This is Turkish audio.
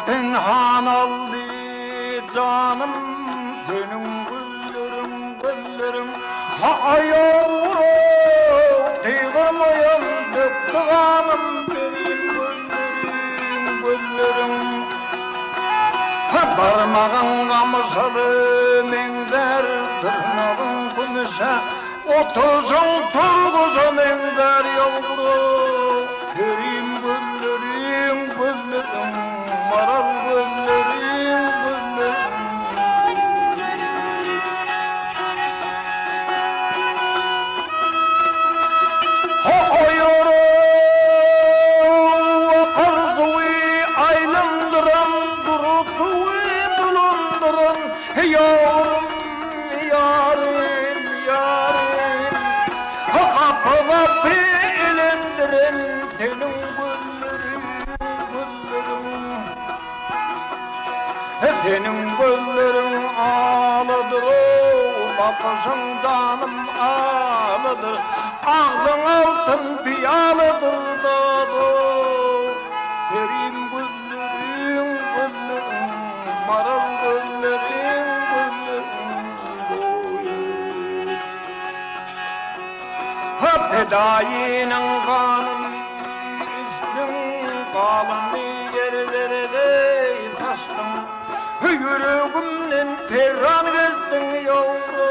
Pinhan aldı canım senin güllerin güllerin. Ha yavrum değirmayam döktü kanım benim güllerim güllerim. Ha parmağın kamışalı mender tırnağın kumuşa otuzun turguzu mender yavrum. Benim güllerim güllerim maral güllerim güllerim. Ha yavrum karzuyu aylandıran durutuyu bulandıran yavrum yarim yarim. Ha kapıma elendiren senin güllerin güllerin. Senin güllerin ağlıdır o bakışın canım ağlıdır. Ağlın altın piyalıdır da bu. Benim güllerin güllerin maral güllerin güllerin. Ha fedayinin kanını içtin kalını yerlere taştın. Yüreğimden perran gezdin yavrum.